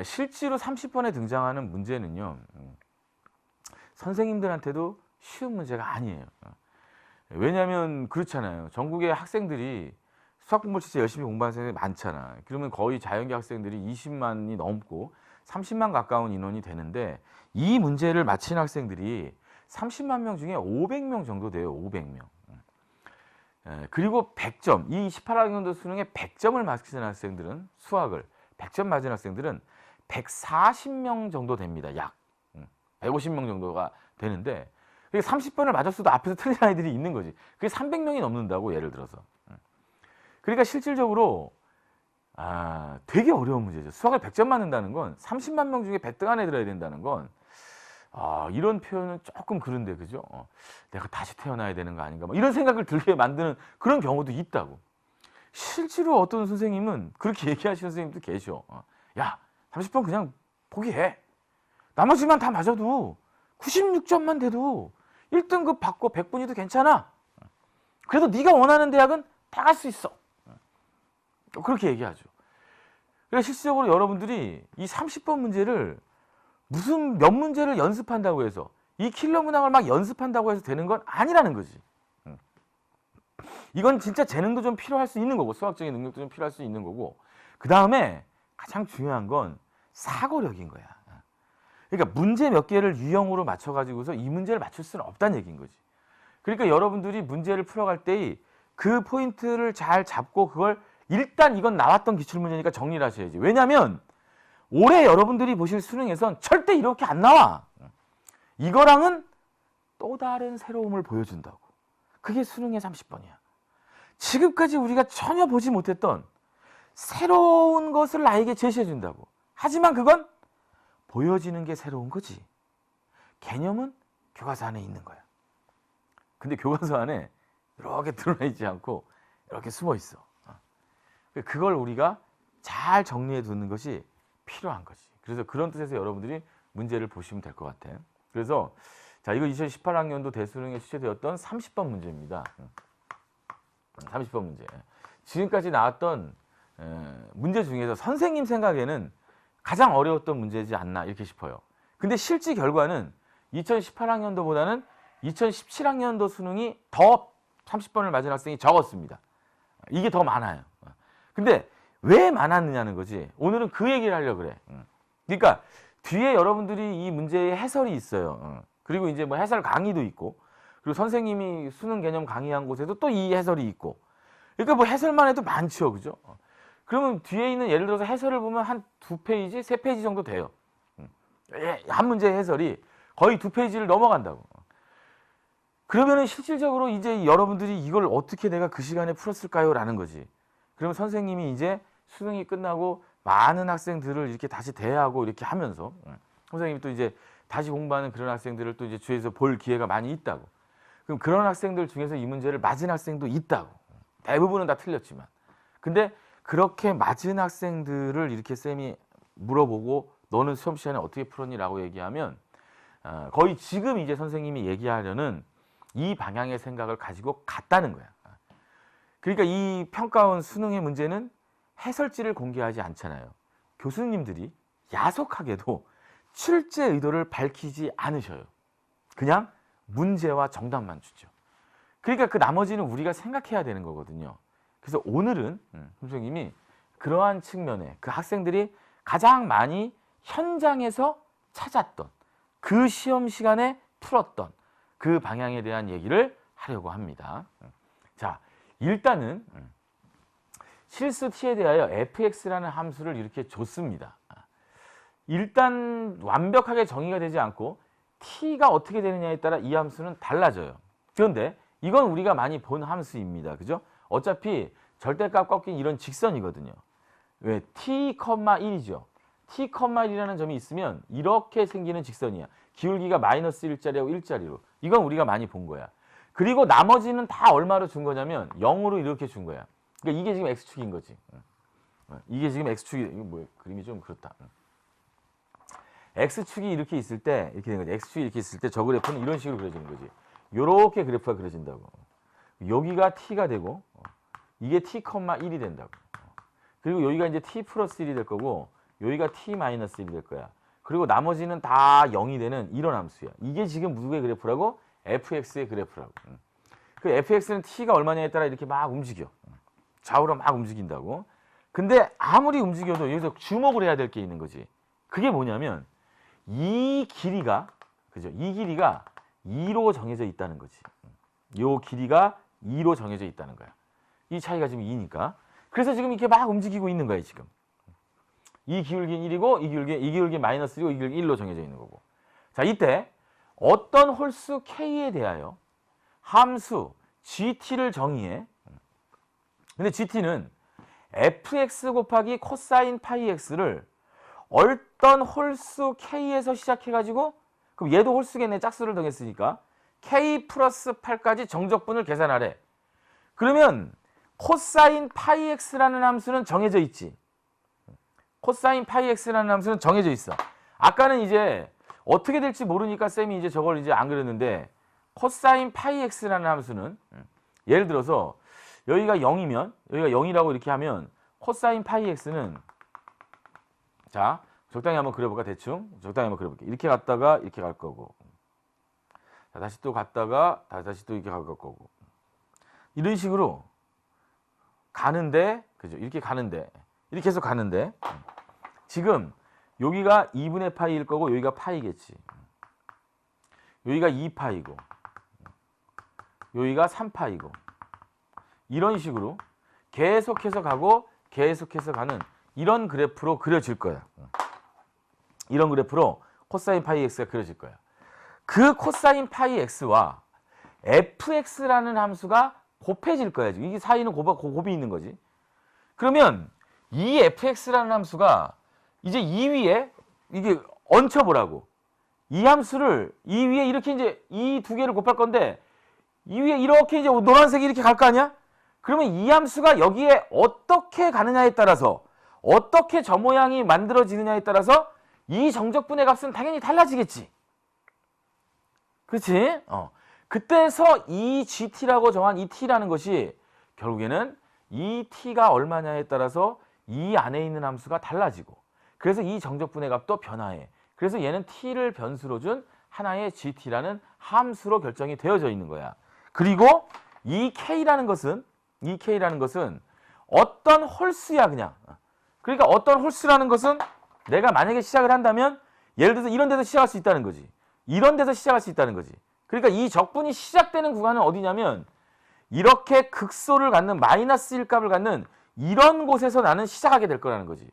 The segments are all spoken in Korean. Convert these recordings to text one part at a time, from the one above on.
실제로 30번에 등장하는 문제는요. 선생님들한테도 쉬운 문제가 아니에요. 왜냐하면 그렇잖아요. 전국의 학생들이 수학 공부를 진짜 열심히 공부하는 학생들이 많잖아. 그러면 거의 자연계 학생들이 20만이 넘고 30만 가까운 인원이 되는데 이 문제를 맞힌 학생들이 30만 명 중에 500명 정도 돼요. 500명. 그리고 100점, 이 18학년도 수능에 100점을 맞힌 학생들은 수학을 100점 맞은 학생들은 140명 정도 됩니다. 약 150명 정도가 되는데 30번을 맞았어도 앞에서 틀린 아이들이 있는 거지. 그게 300명이 넘는다고 예를 들어서. 그러니까 실질적으로 되게 어려운 문제죠. 수학을 100점 맞는다는 건 30만 명 중에 100등 안에 들어야 된다는 건 이런 표현은 조금 그런데 그죠? 내가 다시 태어나야 되는 거 아닌가? 뭐 이런 생각을 들게 만드는 그런 경우도 있다고. 실제로 어떤 선생님은 그렇게 얘기하시는 선생님도 계셔. 야, 30번 그냥 포기해. 나머지만 다 맞아도 96점만 돼도 1등급 받고 100분위도 괜찮아. 그래도 네가 원하는 대학은 다 갈 수 있어. 그렇게 얘기하죠. 그러니까 실질적으로 여러분들이 이 30번 문제를 무슨 몇 문제를 연습한다고 해서 이 킬러 문항을 막 연습한다고 해서 되는 건 아니라는 거지. 이건 진짜 재능도 좀 필요할 수 있는 거고 수학적인 능력도 좀 필요할 수 있는 거고 그 다음에 가장 중요한 건 사고력인 거야. 그러니까 문제 몇 개를 유형으로 맞춰가지고서 이 문제를 맞출 수는 없다는 얘기인 거지. 그러니까 여러분들이 문제를 풀어갈 때 그 포인트를 잘 잡고 그걸 일단 이건 나왔던 기출문제니까 정리를 하셔야지. 왜냐하면 올해 여러분들이 보실 수능에선 절대 이렇게 안 나와. 이거랑은 또 다른 새로움을 보여준다고. 그게 수능의 30번이야. 지금까지 우리가 전혀 보지 못했던 새로운 것을 나에게 제시해 준다고. 하지만 그건 보여지는 게 새로운 거지. 개념은 교과서 안에 있는 거야. 근데 교과서 안에 이렇게 드러나 있지 않고 이렇게 숨어 있어. 그걸 우리가 잘 정리해 두는 것이 필요한 거지. 그래서 그런 뜻에서 여러분들이 문제를 보시면 될 것 같아요. 그래서 자, 이거 2018학년도 대수능에 출제되었던 30번 문제입니다. 30번 문제. 지금까지 나왔던 문제 중에서 선생님 생각에는 가장 어려웠던 문제지 않나 이렇게 싶어요. 근데 실제 결과는 2018학년도보다는 2017학년도 수능이 더 30번을 맞은 학생이 적었습니다. 이게 더 많아요. 근데 왜 많았느냐는 거지. 오늘은 그 얘기를 하려고 그래. 그러니까 뒤에 여러분들이 이 문제의 해설이 있어요. 그리고 이제 뭐 해설 강의도 있고 그리고 선생님이 수능 개념 강의한 곳에도 또 이 해설이 있고 그러니까 뭐 해설만 해도 많죠. 그죠? 그러면 뒤에 있는 예를 들어서 해설을 보면 한 2페이지, 3페이지 정도 돼요. 한 문제의 해설이 거의 2페이지를 넘어간다고. 그러면은 실질적으로 이제 여러분들이 이걸 어떻게 내가 그 시간에 풀었을까요? 라는 거지. 그러면 선생님이 이제 수능이 끝나고 많은 학생들을 이렇게 다시 대하고 이렇게 하면서 선생님이 또 이제 다시 공부하는 그런 학생들을 또 이제 주위에서 볼 기회가 많이 있다고. 그럼 그런 학생들 중에서 이 문제를 맞은 학생도 있다고. 대부분은 다 틀렸지만. 근데 그렇게 맞은 학생들을 이렇게 쌤이 물어보고 너는 시험 시간에 어떻게 풀었니라고 얘기하면 거의 지금 이제 선생님이 얘기하려는 이 방향의 생각을 가지고 갔다는 거야. 그러니까 이 평가원 수능의 문제는 해설지를 공개하지 않잖아요. 교수님들이 야속하게도 출제 의도를 밝히지 않으셔요. 그냥 문제와 정답만 주죠. 그러니까 그 나머지는 우리가 생각해야 되는 거거든요. 그래서 오늘은 선생님이 그러한 측면에 그 학생들이 가장 많이 현장에서 찾았던 그 시험 시간에 풀었던 그 방향에 대한 얘기를 하려고 합니다. 자, 일단은 실수 t에 대하여 fx라는 함수를 이렇게 줬습니다. 일단 완벽하게 정의가 되지 않고 t가 어떻게 되느냐에 따라 이 함수는 달라져요. 그런데 이건 우리가 많이 본 함수입니다. 그죠? 어차피 절대값 꺾인 이런 직선이거든요. 왜? t,1이죠. t,1이라는 점이 있으면 이렇게 생기는 직선이야. 기울기가 마이너스 1짜리하고 1짜리로. 이건 우리가 많이 본 거야. 그리고 나머지는 다 얼마로 준 거냐면 0으로 이렇게 준 거야. 그러니까 이게 지금 x축인 거지. 이게 지금 x축이, 이거 뭐 그림이 좀 그렇다. x축이 이렇게 있을 때 이렇게 된 거지. x축이 이렇게 있을 때 저 그래프는 이런 식으로 그려지는 거지. 요렇게 그래프가 그려진다고. 여기가 t가 되고 이게 t,1이 된다고. 그리고 여기가 이제 t 플러스 1이 될 거고 여기가 t-1이 될 거야. 그리고 나머지는 다 0이 되는 이런 함수야. 이게 지금 누구의 그래프라고? fx의 그래프라고. 그 fx는 t가 얼마냐에 따라 이렇게 막 움직여. 좌우로 막 움직인다고. 근데 아무리 움직여도 여기서 주목을 해야 될 게 있는 거지. 그게 뭐냐면 이 길이가, 그죠? 이 길이가 2로 정해져 있다는 거지. 요 길이가 2로 정해져 있다는 거야. 이 차이가 지금 2니까. 그래서 지금 이렇게 막 움직이고 있는 거야, 지금. 이 기울기는 1이고 이 기울기 마이너스 1이고 이 기울기 1로 정해져 있는 거고. 자, 이때 어떤 홀수 k에 대하여 함수 gt를 정의해. 근데 gt는 fx 곱하기 코사인 파이 x를 어떤 홀수 k에서 시작해가지고, 그럼 얘도 홀수겠네. 짝수를 정했으니까 k 플러스 8까지 정적분을 계산하래. 그러면 코사인 파이 x라는 함수는 정해져 있지. 코사인 파이 x라는 함수는 정해져 있어. 아까는 이제 어떻게 될지 모르니까 쌤이 이제 저걸 이제 안 그렸는데, 코사인 파이 x라는 함수는 예를 들어서 여기가 0이면, 여기가 0이라고 이렇게 하면 코사인 파이 x는, 자, 적당히 한번 그려볼까? 대충 적당히 한번 그려볼게. 이렇게 갔다가 이렇게 갈 거고, 자, 다시 또 갔다가 다시 또 이렇게 갈 거고, 이런 식으로 가는데, 그죠? 이렇게 가는데, 이렇게 해서 가는데, 지금 여기가 2분의 파이일 거고 여기가 파이겠지. 여기가 2파이고 여기가 3파이고, 이런 식으로 계속해서 가고 계속해서 가는 이런 그래프로 그려질 거야. 이런 그래프로 코사인 파이 x가 그려질 거야. 그 코사인 파이 x와 fx라는 함수가 곱해질 거야. 지금 이게 사이는 곱이 있는 거지. 그러면 이 fx라는 함수가 이제 이 위에 이게 얹혀보라고. 이 함수를 이 위에 이렇게 이제 이 두 개를 곱할 건데, 이 위에 이렇게 이제 노란색이 이렇게 갈 거 아니야? 그러면 이 함수가 여기에 어떻게 가느냐에 따라서, 어떻게 저 모양이 만들어지느냐에 따라서 이 정적분의 값은 당연히 달라지겠지. 그렇지? 그때서 이 gt라고 정한 이 t라는 것이 결국에는 이 t가 얼마냐에 따라서 이 안에 있는 함수가 달라지고, 그래서 이 정적분의 값도 변화해. 그래서 얘는 t를 변수로 준 하나의 gt라는 함수로 결정이 되어져 있는 거야. 그리고 이 k라는 것은 어떤 홀수야, 그냥. 그러니까 어떤 홀수라는 것은 내가 만약에 시작을 한다면 예를 들어서 이런 데서 시작할 수 있다는 거지. 이런 데서 시작할 수 있다는 거지. 그러니까 이 적분이 시작되는 구간은 어디냐면 이렇게 극소를 갖는 마이너스 1값을 갖는 이런 곳에서 나는 시작하게 될 거라는 거지.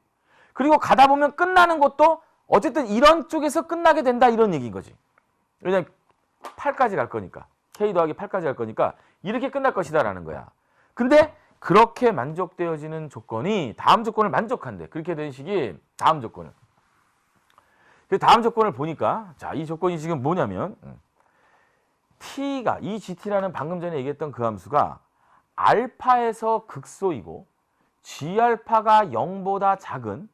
그리고 가다 보면 끝나는 것도 어쨌든 이런 쪽에서 끝나게 된다, 이런 얘기인 거지. 왜냐면 8까지 갈 거니까, k 더하기 8까지 갈 거니까 이렇게 끝날 것이다 라는 거야. 근데 그렇게 만족되어지는 조건이 다음 조건을 만족한대. 그렇게 된 식이 다음 조건을. 그 다음 조건을 보니까, 자, 이 조건이 지금 뭐냐면 t가, 이 gt라는 방금 전에 얘기했던 그 함수가 알파에서 극소이고 g알파가 0보다 작은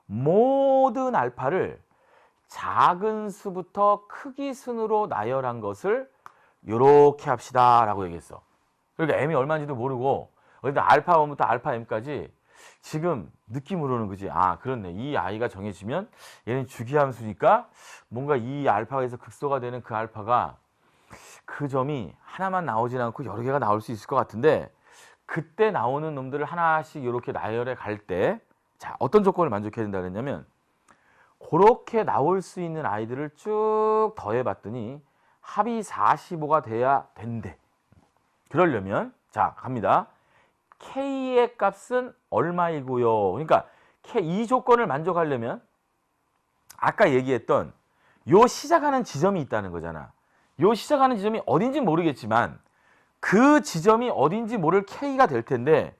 모든 알파를 작은 수부터 크기 순으로 나열한 것을 이렇게 합시다 라고 얘기했어. 그러니까 m이 얼마인지도 모르고 일단 알파 1부터 알파 m까지 지금 느낌으로는, 그지? 아, 그렇네. 이 i가 정해지면 얘는 주기함수니까 뭔가 이 알파에서 극소가 되는 그 알파가 그 점이 하나만 나오진 않고 여러 개가 나올 수 있을 것 같은데, 그때 나오는 놈들을 하나씩 이렇게 나열해 갈 때, 자, 어떤 조건을 만족해야 된다 그랬냐면 그렇게 나올 수 있는 아이들을 쭉 더해봤더니 합이 45가 돼야 된대. 그러려면, 자, 갑니다. k의 값은 얼마이고요. 그러니까 이 조건을 만족하려면 아까 얘기했던 요 시작하는 지점이 있다는 거잖아. 요 시작하는 지점이 어딘지 모르겠지만 그 지점이 어딘지 모를 k가 될 텐데,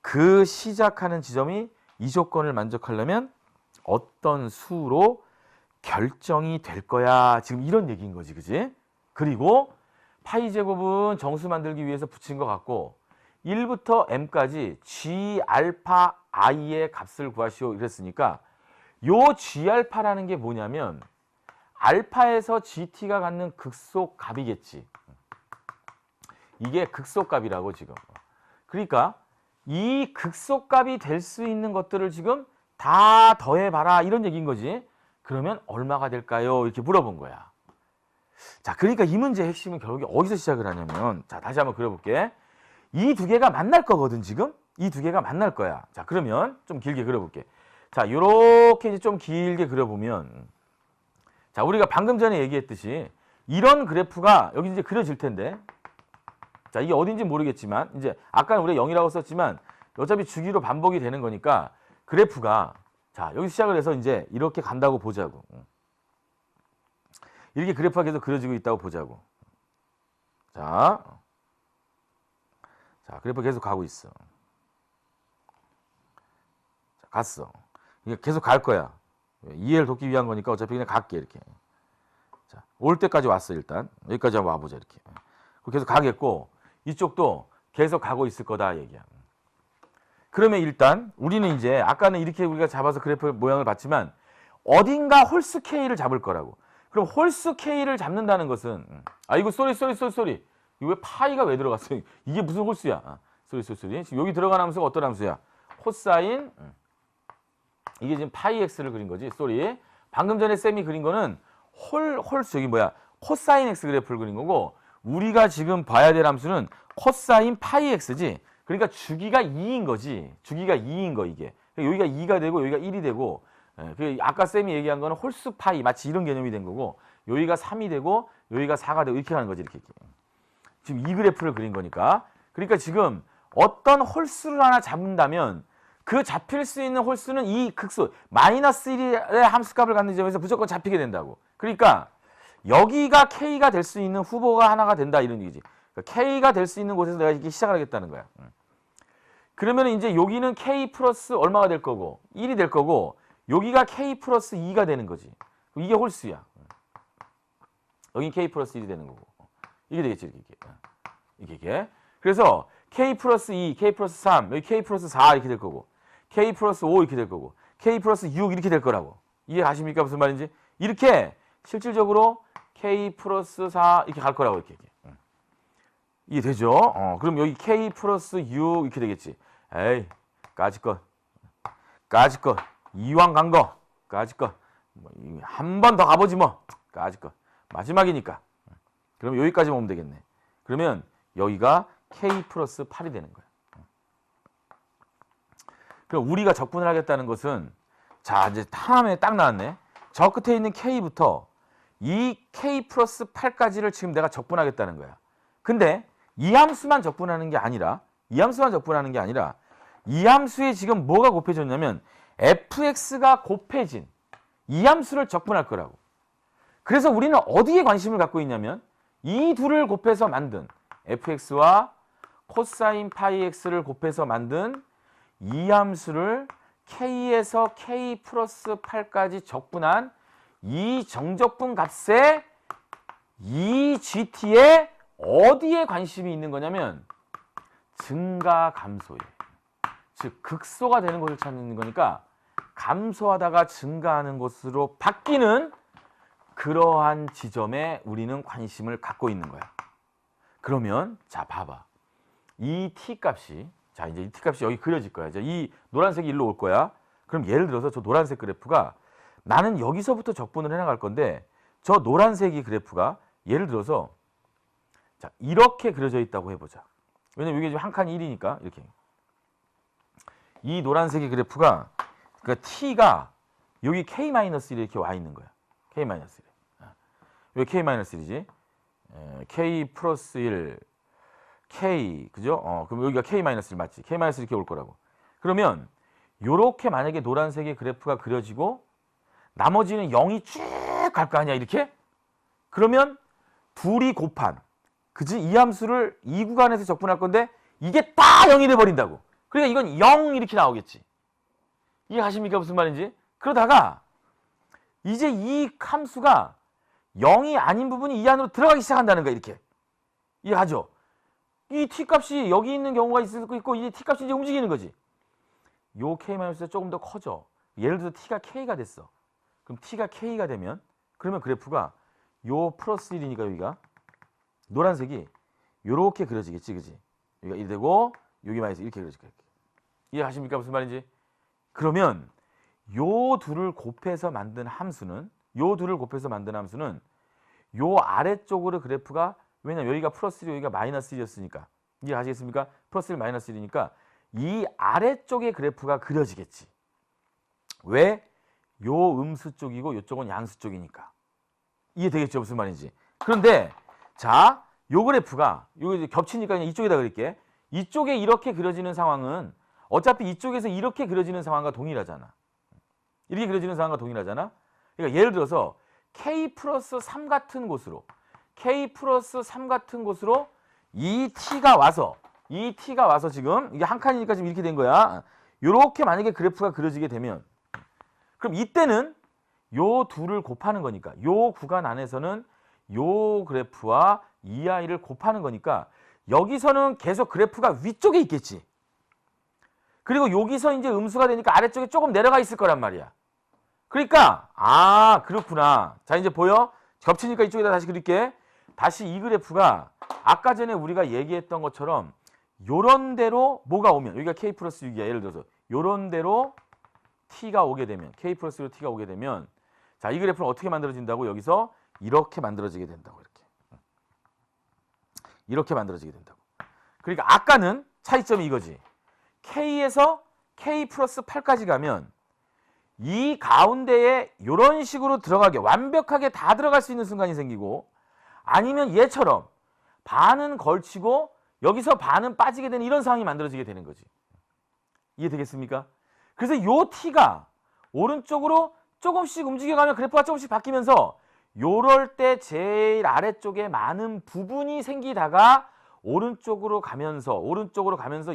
그 시작하는 지점이 이 조건을 만족하려면 어떤 수로 결정이 될 거야. 지금 이런 얘기인 거지, 그지? 그리고 파이 제곱은 정수 만들기 위해서 붙인 것 같고 1부터 m까지 g 알파 i의 값을 구하시오 이랬으니까 요 g 알파라는 게 뭐냐면 알파에서 gt가 갖는 극소 값이겠지. 이게 극소 값이라고 지금. 그러니까 이 극소 값이 될 수 있는 것들을 지금 다 더해봐라 이런 얘기인 거지. 그러면 얼마가 될까요? 이렇게 물어본 거야. 자, 그러니까 이 문제의 핵심은 결국에 어디서 시작을 하냐면, 자, 다시 한번 그려볼게. 이 두 개가 만날 거거든, 지금. 이 두 개가 만날 거야. 자, 그러면 좀 길게 그려볼게. 자, 요렇게 이제 좀 길게 그려보면, 자, 우리가 방금 전에 얘기했듯이 이런 그래프가 여기 이제 그려질 텐데, 자, 이게 어딘지 모르겠지만, 이제 아까는 우리가 0이라고 썼지만 어차피 주기로 반복이 되는 거니까 그래프가, 자, 여기 시작을 해서 이제 이렇게 간다고 보자고. 이렇게 그래프가 계속 그려지고 있다고 보자고. 자, 그래프가 계속 가고 있어. 자, 갔어. 이게 계속 갈 거야. 이해를 돕기 위한 거니까 어차피 그냥 갈게, 이렇게. 자, 올 때까지 왔어, 일단. 여기까지 한번 와보자, 이렇게. 계속 가겠고, 이쪽도 계속 가고 있을 거다, 얘기야. 그러면 일단, 우리는 이제, 아까는 이렇게 우리가 잡아서 그래프 모양을 봤지만, 어딘가 홀수 K를 잡을 거라고. 그럼 홀수 K를 잡는다는 것은, 아, 이거 쏘리. 이거 왜 파이가 왜 들어갔어? 이게 무슨 홀수야? 쏘리. 지금 여기 들어가는 함수가 어떤 함수야? 코사인, 이게 지금 파이 x를 그린 거지, 쏘리. 방금 전에 쌤이 그린 거는 홀수, 여기 뭐야? 코사인 x 그래프를 그린 거고, 우리가 지금 봐야 될 함수는 코사인 파이 x지. 그러니까 주기가 2인 거지. 주기가 2인 거, 이게. 여기가 2가 되고, 여기가 1이 되고, 아까 쌤이 얘기한 거는 홀수 파이, 마치 이런 개념이 된 거고, 여기가 3이 되고, 여기가 4가 되고, 이렇게 가는 거지, 이렇게. 지금 이 그래프를 그린 거니까. 그러니까 지금 어떤 홀수를 하나 잡는다면, 그 잡힐 수 있는 홀수는 이 극수, 마이너스 1의 함수값을 갖는 점에서 무조건 잡히게 된다고. 그러니까, 여기가 K가 될 수 있는 후보가 하나가 된다, 이런 얘기지. 그러니까 K가 될 수 있는 곳에서 내가 이렇게 시작을 하겠다는 거야. 그러면 이제 여기는 K 플러스 얼마가 될 거고, 1이 될 거고, 여기가 K 플러스 2가 되는 거지. 이게 홀수야. 여긴 K 플러스 1이 되는 거고. 이게 되겠지, 이게. 그래서 K 플러스 2, K 플러스 3, 여기 K 플러스 4 이렇게 될 거고, K 플러스 5 이렇게 될 거고, K 플러스 6 이렇게 될 거라고. 이해 가십니까? 무슨 말인지? 이렇게 실질적으로 K 플러스 4 이렇게 갈 거라고, 이렇게. 이해되죠? 그럼 여기 K 플러스 6 이렇게 되겠지. 에이, 까짓것. 이왕 간 거. 까짓것. 한 번 더 가보지 뭐. 까짓것. 마지막이니까. 그럼 여기까지 오면 되겠네. 그러면 여기가 K 플러스 8이 되는 거야. 그럼 우리가 적분을 하겠다는 것은, 자, 이제 다음에 딱 나왔네. 저 끝에 있는 K부터 이 K 플러스 8까지를 지금 내가 적분하겠다는 거야. 근데 이 함수만 적분하는 게 아니라, 이 함수에 지금 뭐가 곱해졌냐면 fx가 곱해진 이 함수를 적분할 거라고. 그래서 우리는 어디에 관심을 갖고 있냐면 이 둘을 곱해서 만든 fx와 코사인 파이 x를 곱해서 만든 이 함수를 k에서 k 플러스 8까지 적분한 이 정적분 값에 이 gt에 어디에 관심이 있는 거냐면 증가 감소에, 즉 극소가 되는 것을 찾는 거니까 감소하다가 증가하는 것으로 바뀌는 그러한 지점에 우리는 관심을 갖고 있는 거야. 그러면 자, 봐봐. 이 t값이, 자, 이제 이 t값이 여기 그려질 거야. 이제 이 노란색이 일로 올 거야. 그럼 예를 들어서 저 노란색 그래프가, 나는 여기서부터 적분을 해나갈 건데 저 노란색이 그래프가 예를 들어서, 자, 이렇게 그려져 있다고 해보자. 왜냐면 이게 지금 한 칸이 1이니까 이렇게. 이 노란색의 그래프가, 그러니까 t가 여기 k-1 이렇게 와 있는 거야. k-1. 왜 k-1이지? k 플러스 1, k, 그죠? 그럼 여기가 k-1 맞지? k-1 이렇게 올 거라고. 그러면 요렇게 만약에 노란색의 그래프가 그려지고 나머지는 0이 쭉 갈 거 아니야, 이렇게? 그러면 둘이 곱한, 그지? 이 함수를 이 구간에서 적분할 건데 이게 딱 0이 돼버린다고. 그러니까 이건 0 이렇게 나오겠지. 이해 가십니까? 무슨 말인지? 그러다가 이제 이 함수가 0이 아닌 부분이 이 안으로 들어가기 시작한다는 거야, 이렇게. 이해하죠? 이 t값이 여기 있는 경우가 있을 수 있고, 이 t값이 이제 움직이는 거지. 요 k-가 조금 더 커져. 예를 들어서 t가 k가 됐어. 그럼 t가 k가 되면, 그러면 그래프가 요 플러스 1이니까 여기가 노란색이 요렇게 그려지겠지, 그지? 여기가 1 되고 여기 마이너스 이렇게 그려질 거야. 이해하십니까? 무슨 말인지? 그러면 요 둘을 곱해서 만든 함수는 요 아래쪽으로 그래프가, 왜냐면 여기가 플러스 1, 여기가 마이너스 1이었으니까 이해하시겠습니까? 플러스 1, 마이너스 1이니까 이 아래쪽의 그래프가 그려지겠지. 왜? 요 음수 쪽이고 요쪽은 양수 쪽이니까. 이해되겠죠? 무슨 말인지. 그런데 자, 요 그래프가 요 이제 겹치니까 그냥 이쪽에다 그릴게. 이쪽에 이렇게 그려지는 상황은 어차피 이쪽에서 이렇게 그려지는 상황과 동일하잖아. 이렇게 그려지는 상황과 동일하잖아. 그러니까 예를 들어서 K 플러스 3 같은 곳으로 이 T가 와서 지금 이게 한 칸이니까 지금 이렇게 된 거야. 요렇게 만약에 그래프가 그려지게 되면 그럼 이때는 요 둘을 곱하는 거니까 요 구간 안에서는 요 그래프와 이 아이를 곱하는 거니까 여기서는 계속 그래프가 위쪽에 있겠지. 그리고 여기서 이제 음수가 되니까 아래쪽에 조금 내려가 있을 거란 말이야. 그러니까 그렇구나. 자, 이제 보여? 겹치니까 이쪽에다 다시 그릴게. 다시 이 그래프가 아까 전에 우리가 얘기했던 것처럼 요런 대로 뭐가 오면, 여기가 K 플러스 6이야. 예를 들어서 요런 대로 T가 오게 되면, K 플러스 6 T가 오게 되면, 자, 이 그래프는 어떻게 만들어진다고? 여기서 이렇게 만들어지게 된다고. 이렇게 만들어지게 된다고. 그러니까 아까는 차이점이 이거지. K에서 K 플러스 8까지 가면 이 가운데에 이런 식으로 들어가게, 완벽하게 다 들어갈 수 있는 순간이 생기고, 아니면 얘처럼 반은 걸치고 여기서 반은 빠지게 되는 이런 상황이 만들어지게 되는 거지. 이해되겠습니까? 그래서 요 T가 오른쪽으로 조금씩 움직여가면 그래프가 조금씩 바뀌면서 요럴 때 제일 아래쪽에 많은 부분이 생기다가 오른쪽으로 가면서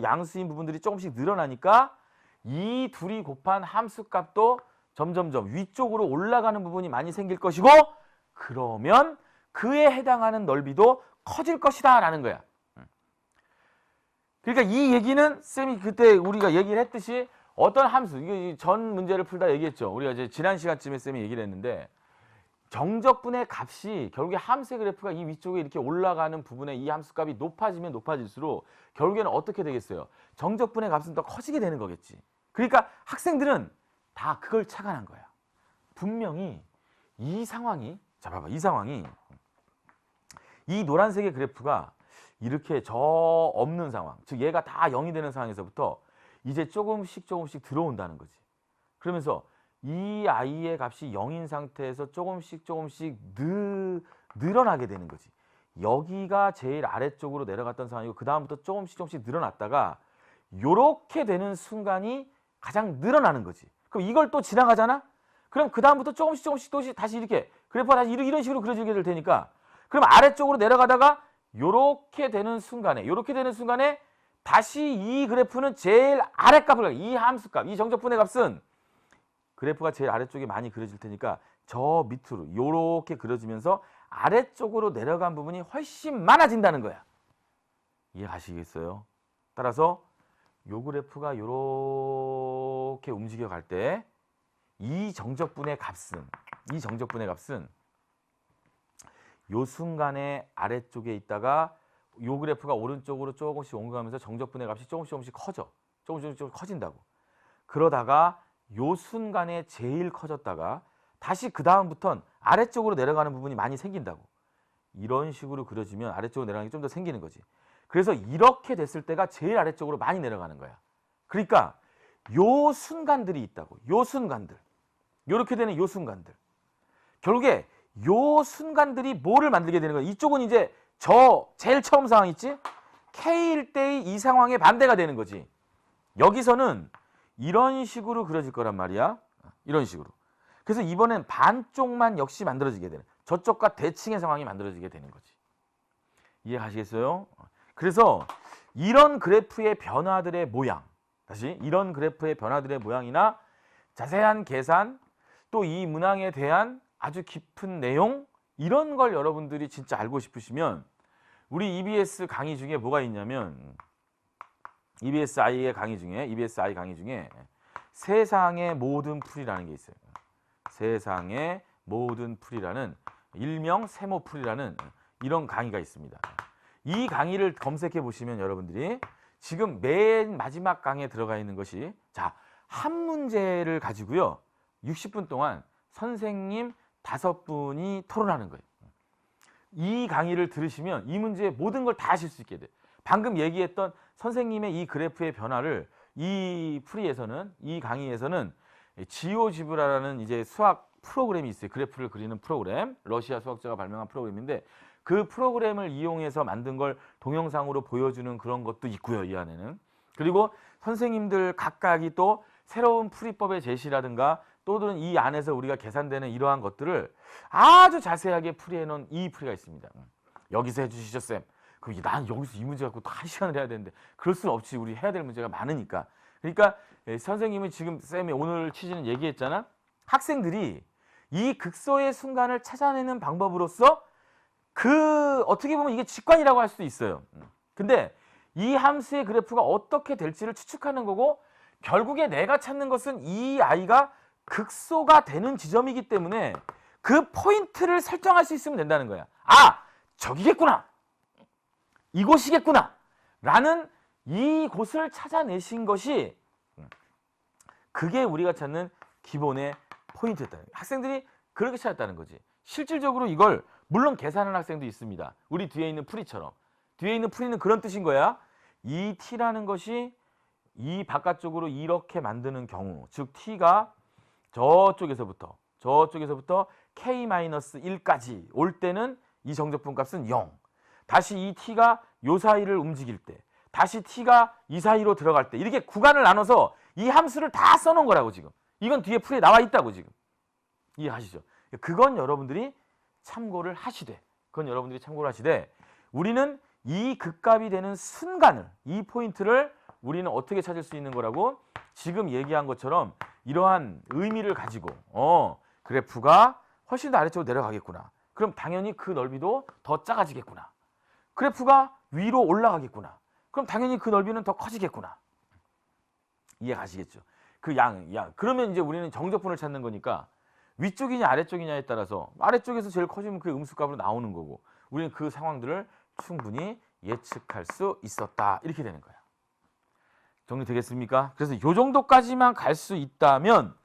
양수인 부분들이 조금씩 늘어나니까 이 둘이 곱한 함수값도 점점점 위쪽으로 올라가는 부분이 많이 생길 것이고, 그러면 그에 해당하는 넓이도 커질 것이다 라는 거야. 그러니까 이 얘기는 쌤이 그때 우리가 얘기를 했듯이 어떤 함수, 이게 전 문제를 풀다 얘기했죠. 우리가 이제 지난 시간쯤에 쌤이 얘기를 했는데, 정적분의 값이 결국에 함수의 그래프가 이 위쪽에 이렇게 올라가는 부분에 이 함수값이 높아지면 높아질수록 결국에는 어떻게 되겠어요? 정적분의 값은 더 커지게 되는 거겠지. 그러니까 학생들은 다 그걸 착안한 거야. 분명히 이 상황이, 자 봐봐, 이 상황이 이 노란색의 그래프가 이렇게 저 없는 상황, 즉 얘가 다 0이 되는 상황에서부터 이제 조금씩 들어온다는 거지. 그러면서 이 아이의 값이 0인 상태에서 조금씩 늘어나게 되는 거지. 여기가 제일 아래쪽으로 내려갔던 상황이고, 그 다음부터 조금씩 늘어났다가 요렇게 되는 순간이 가장 늘어나는 거지. 그럼 이걸 또 지나가잖아? 그럼 그 다음부터 조금씩 또 다시 이렇게 그래프가 다시 이런 식으로 그려지게 될 테니까, 그럼 아래쪽으로 내려가다가 요렇게 되는 순간에 다시 이 그래프는 제일 아래 값을, 이 함수값, 이 정적분의 값은 그래프가 제일 아래쪽에 많이 그려질 테니까 저 밑으로 요렇게 그려지면서 아래쪽으로 내려간 부분이 훨씬 많아진다는 거야. 이해가시겠어요? 따라서 요 그래프가 요렇게 움직여 갈 때 이 정적분의 값은 요 순간에 아래쪽에 있다가 요 그래프가 오른쪽으로 조금씩 옮겨가면서 정적분의 값이 조금씩 커져. 조금씩 커진다고. 그러다가 요 순간에 제일 커졌다가 다시 그 다음부터는 아래쪽으로 내려가는 부분이 많이 생긴다고. 이런 식으로 그려지면 아래쪽으로 내려가는 게 좀 더 생기는 거지. 그래서 이렇게 됐을 때가 제일 아래쪽으로 많이 내려가는 거야. 그러니까 요 순간들이 있다고. 요 순간들. 요렇게 되는 요 순간들. 결국에 요 순간들이 뭐를 만들게 되는 거야. 이쪽은 이제 저 제일 처음 상황 있지? K일 때의 이 상황에 반대가 되는 거지. 여기서는 이런 식으로 그려질 거란 말이야. 이런 식으로. 그래서 이번엔 반쪽만 역시 만들어지게 되는, 저쪽과 대칭의 상황이 만들어지게 되는 거지. 이해하시겠어요? 그래서 이런 그래프의 변화들의 모양, 이런 그래프의 변화들의 모양이나 자세한 계산, 또 이 문항에 대한 아주 깊은 내용, 이런 걸 여러분들이 진짜 알고 싶으시면 우리 EBS 강의 중에 뭐가 있냐면, EBSI 강의 중에 세상의 모든 풀이라는 게 있어요. 세상의 모든 풀이라는, 일명 세모풀이라는 이런 강의가 있습니다. 이 강의를 검색해 보시면 여러분들이 지금 맨 마지막 강에 들어가 있는 것이, 자, 한 문제를 가지고요 60분 동안 선생님 5분이 토론하는 거예요. 이 강의를 들으시면 이 문제의 모든 걸 다 아실 수 있게 돼요. 방금 얘기했던 선생님의 이 그래프의 변화를 이 풀이에서는, 이 강의에서는 지오지브라라는 이제 수학 프로그램이 있어요. 그래프를 그리는 프로그램, 러시아 수학자가 발명한 프로그램인데 그 프로그램을 이용해서 만든 걸 동영상으로 보여주는 그런 것도 있고요, 이 안에는. 그리고 선생님들 각각이 또 새로운 풀이법의 제시라든가 또는 이 안에서 우리가 계산되는 이러한 것들을 아주 자세하게 풀이해 놓은 이 풀이가 있습니다. 여기서 해주시죠, 쌤. 그럼 난 여기서 이 문제 갖고 또 1시간을 해야 되는데 그럴 수는 없지. 우리 해야 될 문제가 많으니까. 그러니까 선생님은 지금 쌤이 오늘 취지는 얘기했잖아. 학생들이 이 극소의 순간을 찾아내는 방법으로서 그 어떻게 보면 이게 직관이라고 할 수도 있어요. 근데 이 함수의 그래프가 어떻게 될지를 추측하는 거고 결국에 내가 찾는 것은 이 아이가 극소가 되는 지점이기 때문에 그 포인트를 설정할 수 있으면 된다는 거야. 아! 저기겠구나! 이곳이겠구나! 라는 이곳을 찾아내신 것이 그게 우리가 찾는 기본의 포인트였다. 학생들이 그렇게 찾았다는 거지. 실질적으로 이걸 물론 계산하는 학생도 있습니다. 우리 뒤에 있는 풀이처럼. 뒤에 있는 풀이는 그런 뜻인 거야. 이 t라는 것이 이 바깥쪽으로 이렇게 만드는 경우, 즉 t가 저쪽에서부터 k-1까지 올 때는 이 정적분 값은 0. 다시 이 t가 요 사이를 움직일 때, 다시 t가 이 사이로 들어갈 때 이렇게 구간을 나눠서 이 함수를 다 써놓은 거라고 지금. 이건 뒤에 풀이에 나와 있다고 지금. 이해하시죠? 그건 여러분들이 참고를 하시되, 우리는 이 극값이 되는 순간을, 이 포인트를 우리는 어떻게 찾을 수 있는 거라고? 지금 얘기한 것처럼 이러한 의미를 가지고 그래프가 훨씬 더 아래쪽으로 내려가겠구나. 그럼 당연히 그 넓이도 더 작아지겠구나. 그래프가 위로 올라가겠구나. 그럼 당연히 그 넓이는 더 커지겠구나. 이해 가시겠죠? 그 그러면 이제 우리는 정적분을 찾는 거니까 위쪽이냐 아래쪽이냐에 따라서 아래쪽에서 제일 커지면 그게 음수값으로 나오는 거고 우리는 그 상황들을 충분히 예측할 수 있었다. 이렇게 되는 거야. 정리되겠습니까? 그래서 이 정도까지만 갈 수 있다면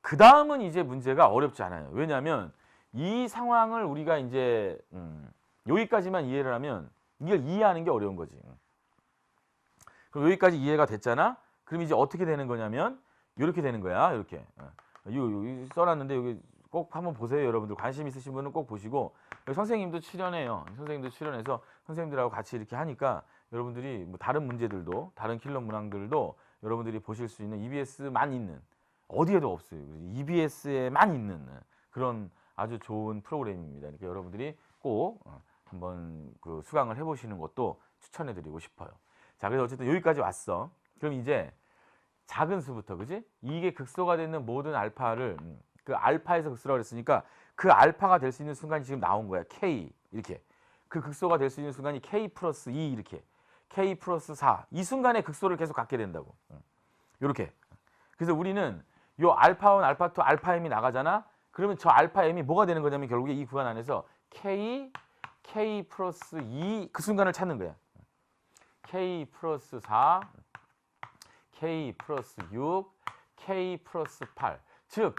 그 다음은 이제 문제가 어렵지 않아요. 왜냐하면 이 상황을 우리가 이제 여기까지만 이해를 하면 이걸 이해하는 게 어려운 거지. 그럼 여기까지 이해가 됐잖아? 그럼 이제 어떻게 되는 거냐면 이렇게 되는 거야. 이렇게. 여기 써놨는데 여기 꼭 한번 보세요. 여러분들 관심 있으신 분은 꼭 보시고 선생님도 출연해요. 선생님도 출연해서 선생님들하고 같이 이렇게 하니까 여러분들이 뭐 다른 문제들도 다른 킬러 문항들도 여러분들이 보실 수 있는 EBS만 있는 어디에도 없어요. EBS에만 있는 그런 아주 좋은 프로그램입니다. 그러니까 여러분들이 꼭 한번 그 수강을 해보시는 것도 추천해드리고 싶어요. 자, 그래서 어쨌든 여기까지 왔어. 그럼 이제 작은 수부터, 그지? 이게 극소가 되는 모든 알파를 그 알파에서 극소라고 그랬으니까 그 알파가 될 수 있는 순간이 지금 나온 거야. K 이렇게. 그 극소가 될 수 있는 순간이 K 플러스 2 이렇게. K 플러스 4. 이 순간에 극소를 계속 갖게 된다고. 이렇게. 그래서 우리는 요 알파1, 알파2, 알파m이 나가잖아. 그러면 저 알파m이 뭐가 되는 거냐면 결국에 이 구간 안에서 K 플러스 2 그 순간을 찾는 거야. K 플러스 4, K 플러스 6, K 플러스 8. 즉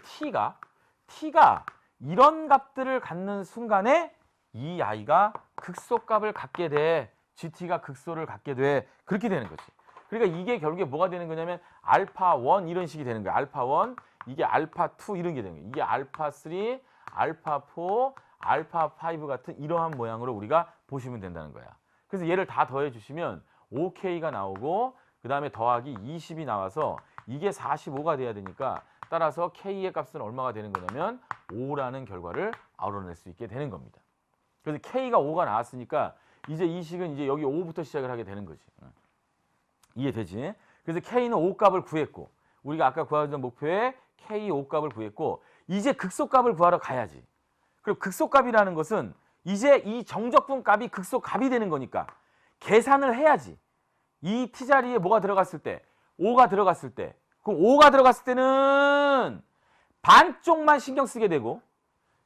T가 이런 값들을 갖는 순간에 이 아이가 극소값을 갖게 돼. GT가 극소를 갖게 돼. 그렇게 되는 거지. 그러니까 이게 결국에 뭐가 되는 거냐면 알파1 이런 식이 되는 거야. 알파1, 이게 알파2 이런 게 되는 거야. 이게 알파3, 알파4, 알파5 같은 이러한 모양으로 우리가 보시면 된다는 거야. 그래서 얘를 다 더해 주시면 5K가 나오고 그 다음에 더하기 20이 나와서 이게 45가 돼야 되니까 따라서 K의 값은 얼마가 되는 거냐면 5라는 결과를 얻어낼 수 있게 되는 겁니다. 그래서 K가 5가 나왔으니까 이제 이 식은 이제 여기 5부터 시작을 하게 되는 거지. 이해되지? 그래서 K는 5값을 구했고 우리가 아까 구하던 목표에 K 5값을 구했고 이제 극소값을 구하러 가야지. 그럼 극소값이라는 것은 이제 이 정적분 값이 극소값이 되는 거니까 계산을 해야지. 이 t자리에 뭐가 들어갔을 때 5가 들어갔을 때 그럼 5가 들어갔을 때는 반쪽만 신경 쓰게 되고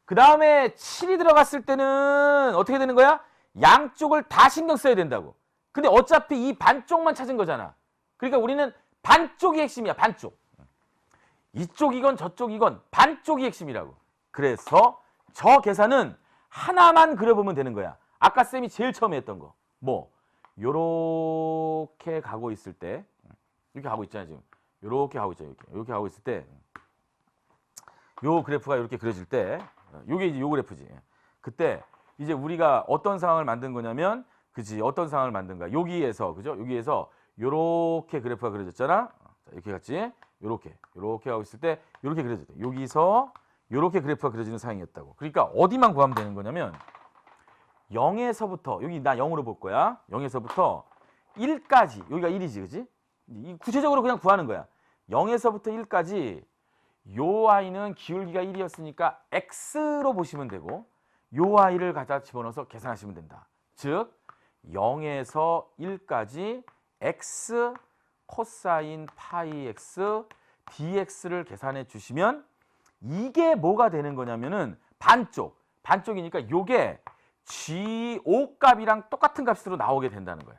그 다음에 7이 들어갔을 때는 어떻게 되는 거야? 양쪽을 다 신경 써야 된다고. 근데 어차피 이 반쪽만 찾은 거잖아. 그러니까 우리는 반쪽이 핵심이야. 반쪽. 이쪽이건 저쪽이건 반쪽이 핵심이라고. 그래서 저 계산은 하나만 그려보면 되는 거야. 아까 쌤이 제일 처음에 했던 거. 뭐 요렇게 가고 있을 때 이렇게 가고 있잖아요. 지금 요렇게 가고 있잖아요. 이렇게 가고 있을 때 요 그래프가 이렇게 그려질 때 요게 이제 요 그래프지. 그때 이제 우리가 어떤 상황을 만든 거냐면 그지 어떤 상황을 만든가 여기에서 그죠 여기에서 요렇게 그래프가 그려졌잖아. 자, 이렇게 갔지. 요렇게 하고 있을 때 요렇게 그려졌대. 여기서 요렇게 그래프가 그려지는 상황이었다고. 그러니까 어디만 구하면 되는 거냐면 0에서부터 여기 나 0으로 볼 거야. 0에서부터 1까지 여기가 1이지 그지? 구체적으로 그냥 구하는 거야. 0에서부터 1까지 요 i는 기울기가 1이었으니까 x로 보시면 되고 요 i를 갖다 집어넣어서 계산하시면 된다. 즉 0에서 1까지 x 코사인 파이 x dx를 계산해 주시면 이게 뭐가 되는 거냐면은 반쪽이니까 요게 G5 값이랑 똑같은 값으로 나오게 된다는 거야.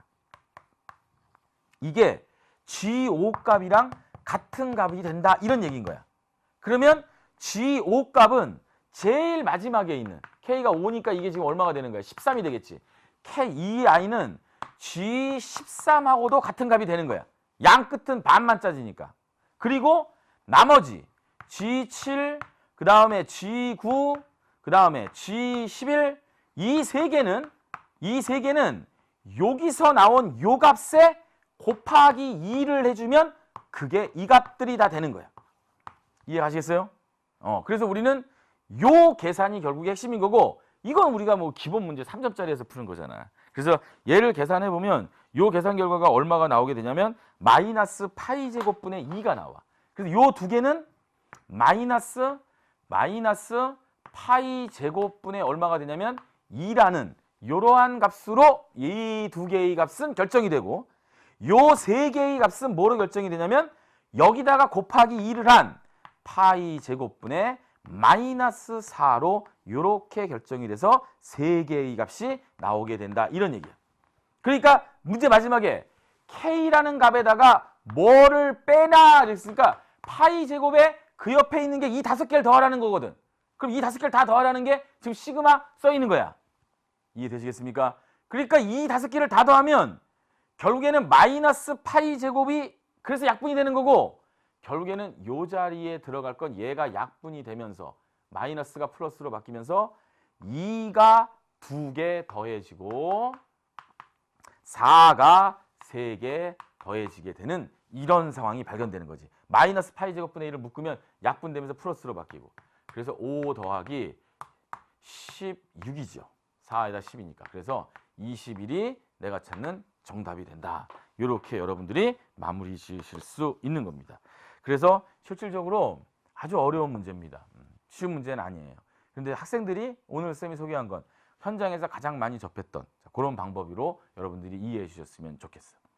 이게 G5 값이랑 같은 값이 된다 이런 얘기인 거야. 그러면 G5 값은 제일 마지막에 있는 K가 5니까 이게 지금 얼마가 되는 거야? 13이 되겠지. 이 i는 G13하고도 같은 값이 되는 거야. 양 끝은 반만 짜지니까. 그리고 나머지 G7, 그 다음에 G9, 그 다음에 G11 이 세 개는 여기서 나온 요 값에 곱하기 2를 해주면 그게 이 값들이 다 되는 거야. 이해가시겠어요? 그래서 우리는 요 계산이 결국에 핵심인 거고 이건 우리가 뭐 기본 문제 3점짜리에서 푸는 거잖아. 그래서 얘를 계산해 보면 요 계산 결과가 얼마가 나오게 되냐면 마이너스 파이 제곱분의 2가 나와. 그래서 요 두 개는 마이너스 파이 제곱분의 얼마가 되냐면 2라는 이러한 값으로 이 두 개의 값은 결정이 되고 요 세 개의 값은 뭐로 결정이 되냐면 여기다가 곱하기 2를 한 파이 제곱분의 마이너스 4로 이렇게 결정이 돼서 세 개의 값이 나오게 된다. 이런 얘기야. 그러니까 문제 마지막에 K라는 값에다가 뭐를 빼나 그랬으니까 파이 제곱에 그 옆에 있는 게 이 다섯 개를 더하라는 거거든. 그럼 이 다섯 개를 다 더하라는 게 지금 시그마 써 있는 거야. 이해되시겠습니까? 그러니까 이 다섯 개를 다 더하면 결국에는 마이너스 파이 제곱이 그래서 약분이 되는 거고 결국에는 요 자리에 들어갈 건 얘가 약분이 되면서 마이너스가 플러스로 바뀌면서 2가 2개 더해지고 4가 3개 더해지게 되는 이런 상황이 발견되는 거지. 마이너스 파이 제곱분의 1을 묶으면 약분되면서 플러스로 바뀌고 그래서 5 더하기 16이죠. 4에다 10이니까. 그래서 21이 내가 찾는 정답이 된다. 이렇게 여러분들이 마무리 지으실 수 있는 겁니다. 그래서 실질적으로 아주 어려운 문제입니다. 쉬운 문제는 아니에요. 그런데 학생들이 오늘 쌤이 소개한 건 현장에서 가장 많이 접했던 그런 방법으로 여러분들이 이해해 주셨으면 좋겠어요.